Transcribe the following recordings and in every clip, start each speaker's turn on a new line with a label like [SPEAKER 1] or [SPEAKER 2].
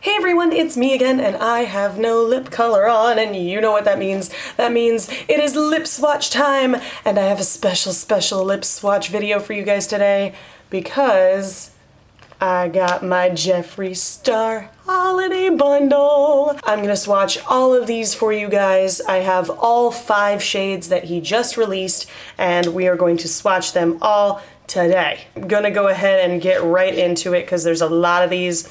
[SPEAKER 1] Hey everyone, it's me again, and I have no lip color on, and you know what that means. That means it is lip swatch time, and I have a special lip swatch video for you guys today because I got my Jeffree Star holiday bundle. I'm gonna swatch all of these for you guys. I have all 5 shades that he just released, and we are going to swatch them all today. I'm gonna go ahead and get right into it because there's a lot of these.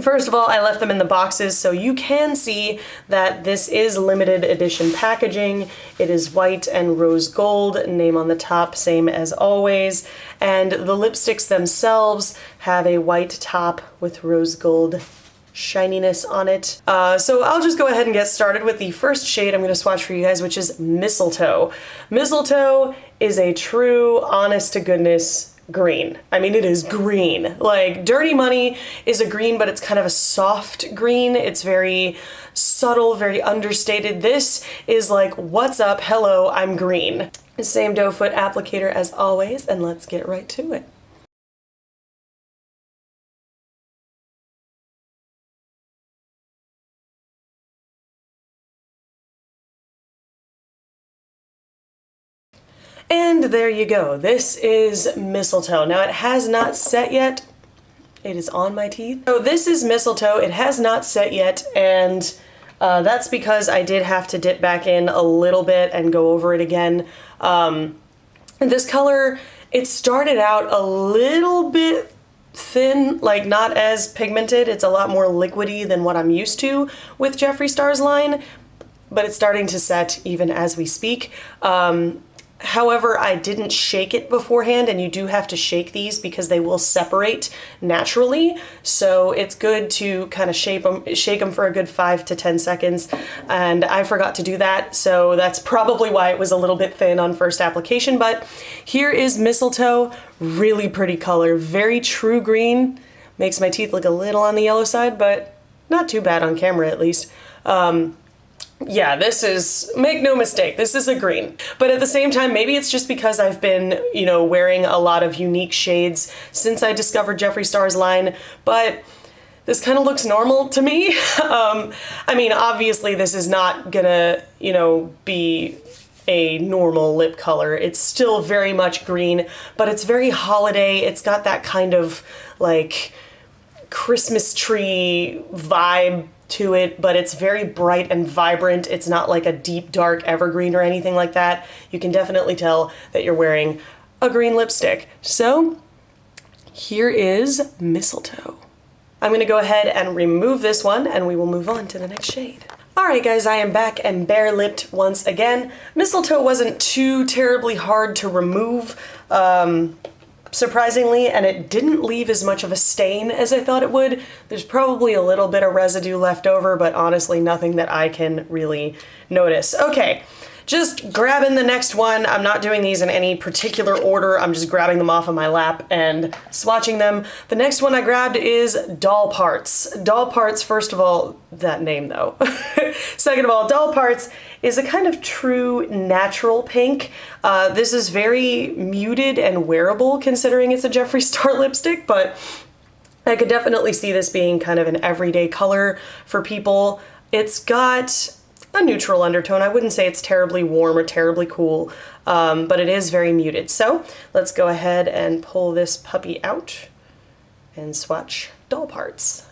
[SPEAKER 1] First of all, I left them in the boxes so you can see that this is limited edition packaging. It is white and rose gold, name on the top, same as always. And the lipsticks themselves have a white top with rose gold shininess on it. So I'll just go ahead and get started with the first shade I'm going to swatch for you guys, which is Mistletoe. Mistletoe is a true, honest to goodness green. I mean, it is green. Like, Dirty Money is a green, but it's kind of a soft green. It's very subtle, very understated. This is like, what's up? Hello, I'm green. Same doe foot applicator as always, and let's get right to it. And there you go. This is Mistletoe. Now, it has not set yet. It is on my teeth. So this is Mistletoe. It has not set yet, and that's because I did have to dip back in a little bit and go over it again. This color, it started out a little bit thin, like not as pigmented. It's a lot more liquidy than what I'm used to with Jeffree Star's line, but it's starting to set even as we speak. However, I didn't shake it beforehand, and you do have to shake these because they will separate naturally. So it's good to kind of shake them for a good 5 to 10 seconds. And I forgot to do that, so that's probably why it was a little bit thin on first application. But here is Mistletoe. Really pretty color, very true green. Makes my teeth look a little on the yellow side, but not too bad on camera at least. Yeah, this is, make no mistake, this is a green. But at the same time, maybe it's just because I've been, wearing a lot of unique shades since I discovered Jeffree Star's line, but this kind of looks normal to me. I mean, obviously this is not gonna, be a normal lip color. It's still very much green, but it's very holiday. It's got that kind of like Christmas tree vibe to it, but it's very bright and vibrant. It's not like a deep dark evergreen or anything like that. You can definitely tell that you're wearing a green lipstick. So here is Mistletoe. I'm gonna go ahead and remove this one, and we will move on to the next shade. Alright guys, I am back and bare-lipped once again. Mistletoe wasn't too terribly hard to remove, surprisingly, and it didn't leave as much of a stain as I thought it would. There's probably a little bit of residue left over, but honestly nothing that I can really notice. Okay, just grabbing the next one. I'm not doing these in any particular order. I'm just grabbing them off of my lap and swatching them. The next one I grabbed is Doll Parts. Doll Parts, first of all, that name though. Second of all, Doll Parts is a kind of true natural pink. This is very muted and wearable considering it's a Jeffree Star lipstick, but I could definitely see this being kind of an everyday color for people. It's got a neutral undertone. I wouldn't say it's terribly warm or terribly cool, but it is very muted. So let's go ahead and pull this puppy out and swatch Doll Parts.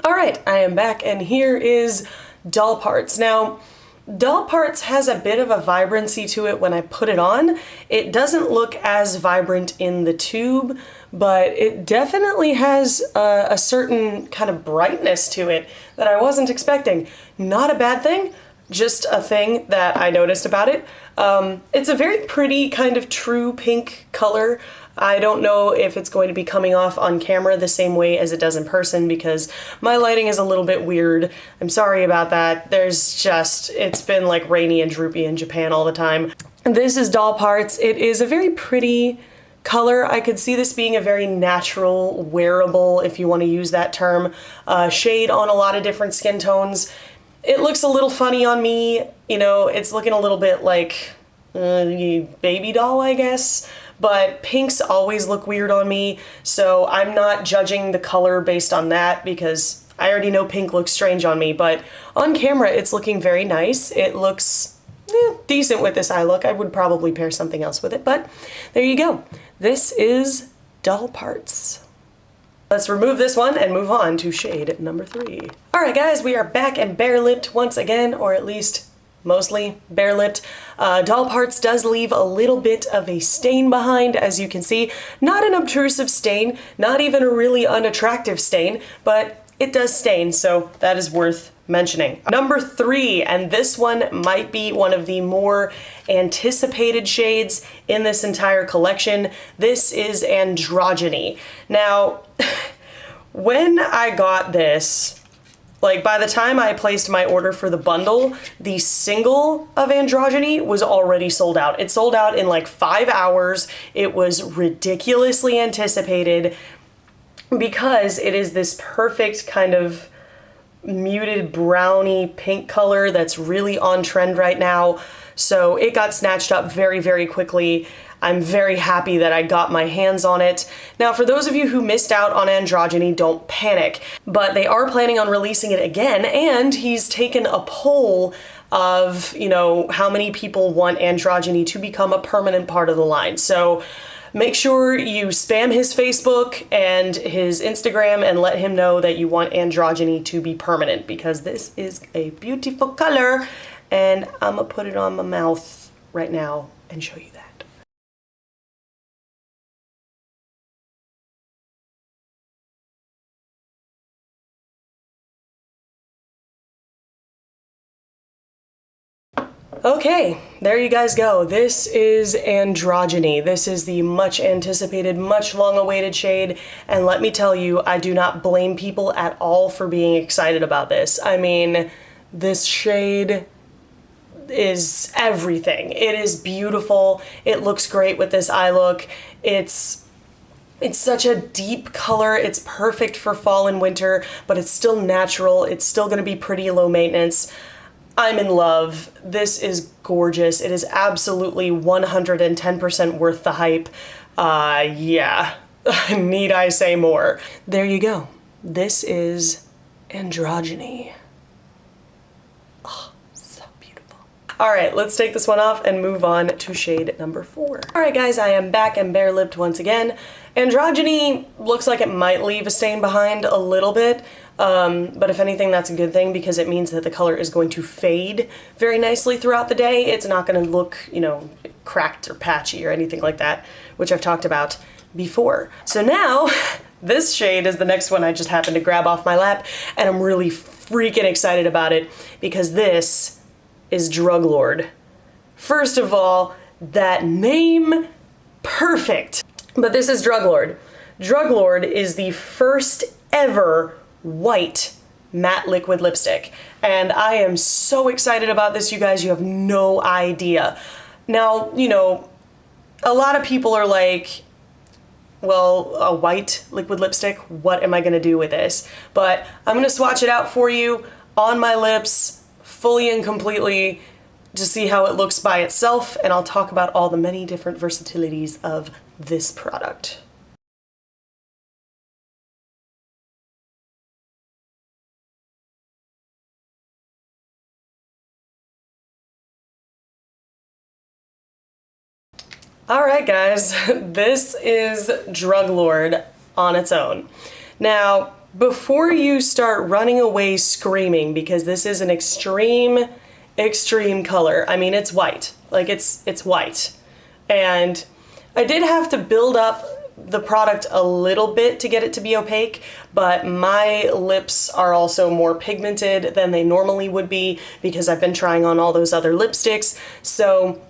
[SPEAKER 1] Alright, I am back, and here is Doll Parts. Now, Doll Parts has a bit of a vibrancy to it when I put it on. It doesn't look as vibrant in the tube, but it definitely has a certain kind of brightness to it that I wasn't expecting. Not a bad thing, just a thing that I noticed about it. It's a very pretty kind of true pink color. I don't know if it's going to be coming off on camera the same way as it does in person because my lighting is a little bit weird. I'm sorry about that. It's been like rainy and droopy in Japan all the time. This is Doll Parts. It is a very pretty color. I could see this being a very natural, wearable, if you want to use that term, shade on a lot of different skin tones. It looks a little funny on me, you know, it's looking a little bit like baby doll, I guess, but pinks always look weird on me, so I'm not judging the color based on that because I already know pink looks strange on me, but on camera it's looking very nice. It looks decent with this eye look. I would probably pair something else with it, but there you go. This is Doll Parts. Let's remove this one and move on to shade number 3. Alright guys, we are back and bare-lipped once again, or at least mostly bare-lipped. Doll Parts does leave a little bit of a stain behind, as you can see. Not an obtrusive stain, not even a really unattractive stain, but it does stain, so that is worth mentioning. Number 3, and this one might be one of the more anticipated shades in this entire collection. This is Androgyny. Now, when I got this, like by the time I placed my order for the bundle, the single of Androgyny was already sold out. It sold out in like 5 hours. It was ridiculously anticipated because it is this perfect kind of muted browny pink color that's really on trend right now. So it got snatched up very, very quickly. I'm very happy that I got my hands on it. Now, for those of you who missed out on Androgyny, don't panic, but they are planning on releasing it again, and he's taken a poll of, you know, how many people want Androgyny to become a permanent part of the line. So make sure you spam his Facebook and his Instagram and let him know that you want Androgyny to be permanent, because this is a beautiful color, and I'm gonna put it on my mouth right now and show you that. Okay, there you guys go. This is Androgyny. This is the much anticipated, much long awaited shade, and let me tell you, I do not blame people at all for being excited about this. I mean, this shade is everything. It is beautiful. It looks great with this eye look. It's such a deep color. It's perfect for fall and winter, but it's still natural. It's still gonna be pretty low maintenance. I'm in love. This is gorgeous. It is absolutely 110% worth the hype. Yeah, need I say more? There you go. This is Androgyny. Oh, so beautiful. All right, let's take this one off and move on to shade number 4. All right, guys, I am back and bare-lipped once again. Androgyny looks like it might leave a stain behind a little bit. But if anything, that's a good thing because it means that the color is going to fade very nicely throughout the day. It's not going to look, you know, cracked or patchy or anything like that, which I've talked about before. So now, this shade is the next one I just happened to grab off my lap, and I'm really freaking excited about it because this is Drug Lord. First of all, that name, perfect. But this is Drug Lord. Drug Lord is the first ever white matte liquid lipstick, and I am so excited about this, you guys. You have no idea. Now, you know, a lot of people are like, well, a white liquid lipstick, what am I gonna do with this? But I'm gonna swatch it out for you on my lips fully and completely to see how it looks by itself, and I'll talk about all the many different versatilities of this product. Alright guys, this is Drug Lord on its own. Now, before you start running away screaming, because this is an extreme color, I mean, it's white. Like, it's white. And I did have to build up the product a little bit to get it to be opaque, but my lips are also more pigmented than they normally would be because I've been trying on all those other lipsticks. So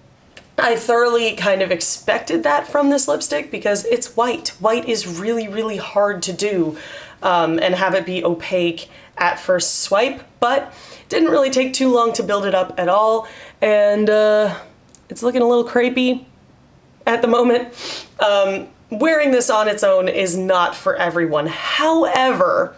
[SPEAKER 1] I thoroughly kind of expected that from this lipstick because it's white. White is really, really hard to do and have it be opaque at first swipe, but it didn't really take too long to build it up at all. And it's looking a little crepey. at the moment. Wearing this on its own is not for everyone. However,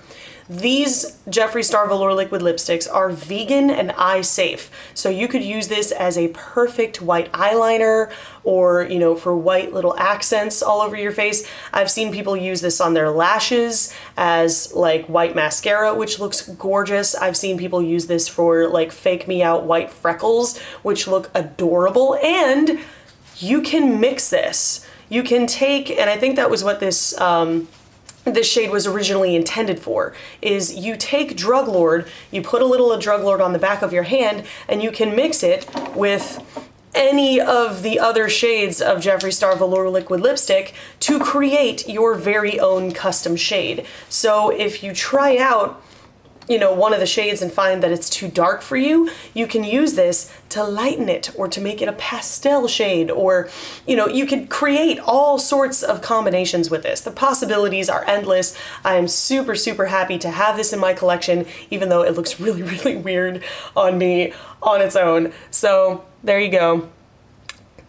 [SPEAKER 1] these Jeffree Star Velour liquid lipsticks are vegan and eye safe. So you could use this as a perfect white eyeliner or, you know, for white little accents all over your face. I've seen people use this on their lashes as like white mascara, which looks gorgeous. I've seen people use this for like fake me out white freckles, which look adorable. And you can mix this. You can take, and I think that was what this shade was originally intended for, is you take Drug Lord, you put a little of Drug Lord on the back of your hand, and you can mix it with any of the other shades of Jeffree Star Velour liquid lipstick to create your very own custom shade. So if you try out, you know, one of the shades and find that it's too dark for you, you can use this to lighten it or to make it a pastel shade, or, you know, you could create all sorts of combinations with this. The possibilities are endless. I am super, super happy to have this in my collection, even though it looks really, really weird on me on its own. So there you go.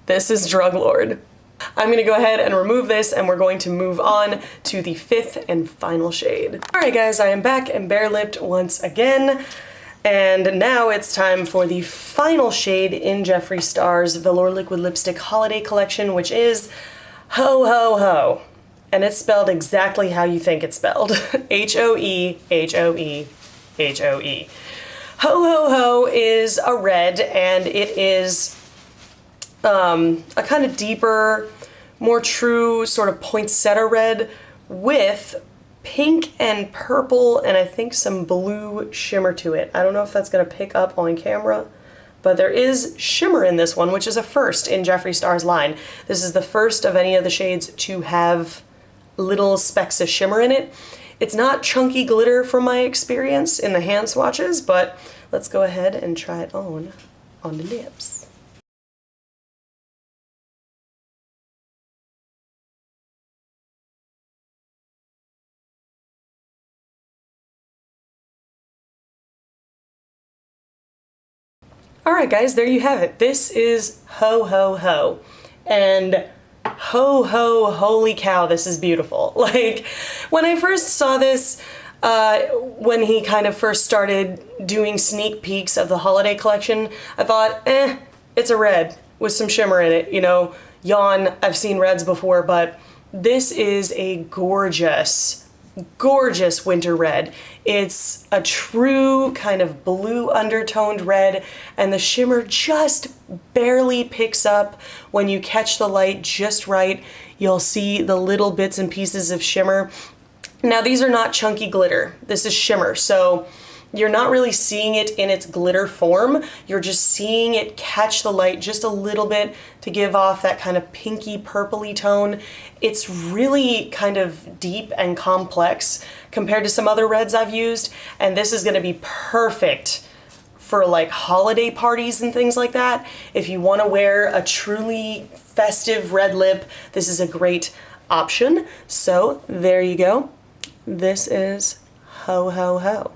[SPEAKER 1] This is Drug Lord. I'm gonna go ahead and remove this, and we're going to move on to the 5th and final shade. All right guys, I am back and bare-lipped once again, and now it's time for the final shade in Jeffree Star's Velour Liquid Lipstick Holiday Collection, which is Ho Ho Ho. And it's spelled exactly how you think it's spelled. H-O-E, H-O-E, H-O-E. Ho Ho Ho is a red, and it is a kind of deeper, more true sort of poinsettia red with pink and purple and I think some blue shimmer to it. I don't know if that's going to pick up on camera, but there is shimmer in this one, which is a first in Jeffree Star's line. This is the first of any of the shades to have little specks of shimmer in it. It's not chunky glitter from my experience in the hand swatches, but let's go ahead and try it on the lips. Alright guys, there you have it. This is Ho Ho Ho. And ho ho, holy cow, this is beautiful. Like, when I first saw this, when he kind of first started doing sneak peeks of the holiday collection, I thought, it's a red with some shimmer in it, you know, yawn, I've seen reds before, but this is a gorgeous, gorgeous winter red. It's a true kind of blue undertoned red, and the shimmer just barely picks up. When you catch the light just right, you'll see the little bits and pieces of shimmer. Now these are not chunky glitter, this is shimmer, so you're not really seeing it in its glitter form, you're just seeing it catch the light just a little bit to give off that kind of pinky purpley tone. It's really kind of deep and complex compared to some other reds I've used, and this is gonna be perfect for like holiday parties and things like that. If you wanna wear a truly festive red lip, this is a great option. So there you go. This is Ho Ho Ho.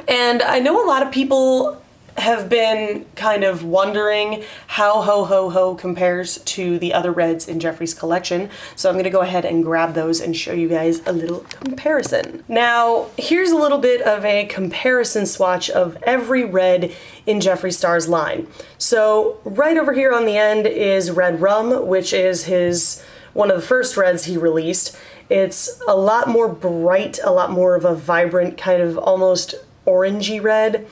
[SPEAKER 1] And I know a lot of people have been kind of wondering how Ho Ho Ho compares to the other reds in Jeffree's collection, so I'm gonna go ahead and grab those and show you guys a little comparison. Now, here's a little bit of a comparison swatch of every red in Jeffree Star's line. So right over here on the end is Red Rum, which is one of the first reds he released. It's a lot more bright, a lot more of a vibrant kind of almost orangey red.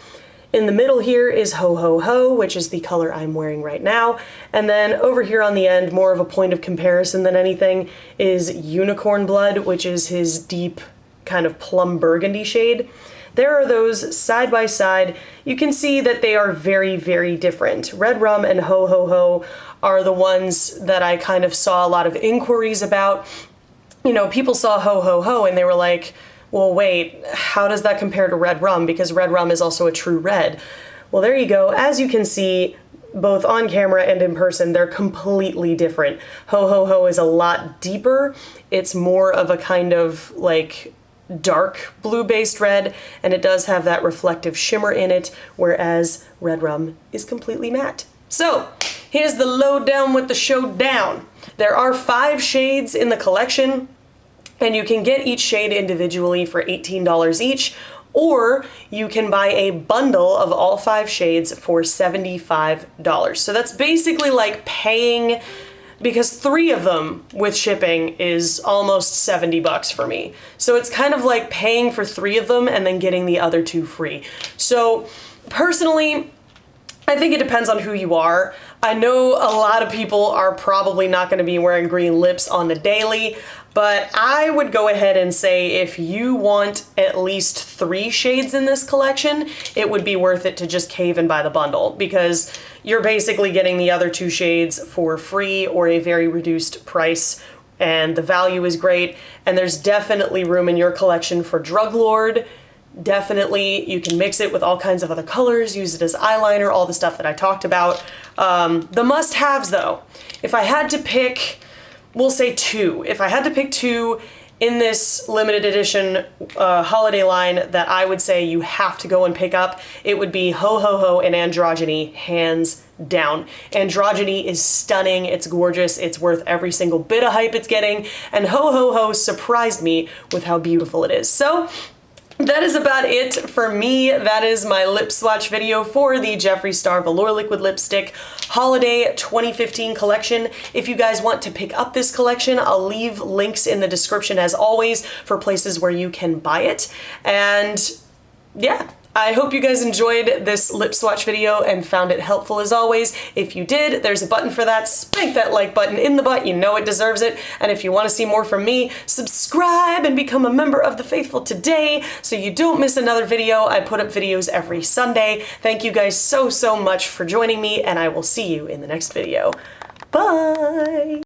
[SPEAKER 1] In the middle here is Ho Ho Ho, which is the color I'm wearing right now. And then over here on the end, more of a point of comparison than anything, is Unicorn Blood, which is his deep kind of plum burgundy shade. There are those side by side. You can see that they are very, very different. Red Rum and Ho Ho Ho are the ones that I kind of saw a lot of inquiries about. You know, people saw Ho Ho Ho and they were like, well, wait, how does that compare to Red Rum? Because Red Rum is also a true red. Well, there you go. As you can see, both on camera and in person, they're completely different. Ho Ho Ho is a lot deeper. It's more of a kind of like dark blue-based red, and it does have that reflective shimmer in it, whereas Red Rum is completely matte. So, here's the lowdown with the showdown. There are 5 shades in the collection, and you can get each shade individually for $18 each, or you can buy a bundle of all 5 shades for $75. So that's basically like paying, because 3 of them with shipping is almost 70 bucks for me. So it's kind of like paying for 3 of them and then getting the other 2 free. So personally, I think it depends on who you are. I know a lot of people are probably not going to be wearing green lips on the daily, but I would go ahead and say if you want at least 3 shades in this collection, it would be worth it to just cave and buy the bundle, because you're basically getting the other 2 shades for free or a very reduced price, and the value is great, and there's definitely room in your collection for Drug Lord. Definitely, you can mix it with all kinds of other colors, use it as eyeliner, all the stuff that I talked about. The must-haves though, if I had to pick, we'll say 2. If I had to pick 2 in this limited edition holiday line that I would say you have to go and pick up, it would be Ho Ho Ho and Androgyny, hands down. Androgyny is stunning, it's gorgeous, it's worth every single bit of hype it's getting, and Ho Ho Ho surprised me with how beautiful it is. So that is about it for me. That is my lip swatch video for the Jeffree Star Velour Liquid Lipstick Holiday 2015 collection. If you guys want to pick up this collection, I'll leave links in the description as always for places where you can buy it. And yeah, I hope you guys enjoyed this lip swatch video and found it helpful as always. If you did, there's a button for that. Spank that like button in the butt, you know it deserves it. And if you want to see more from me, subscribe and become a member of the faithful today so you don't miss another video. I put up videos every Sunday. Thank you guys so much for joining me, and I will see you in the next video. Bye!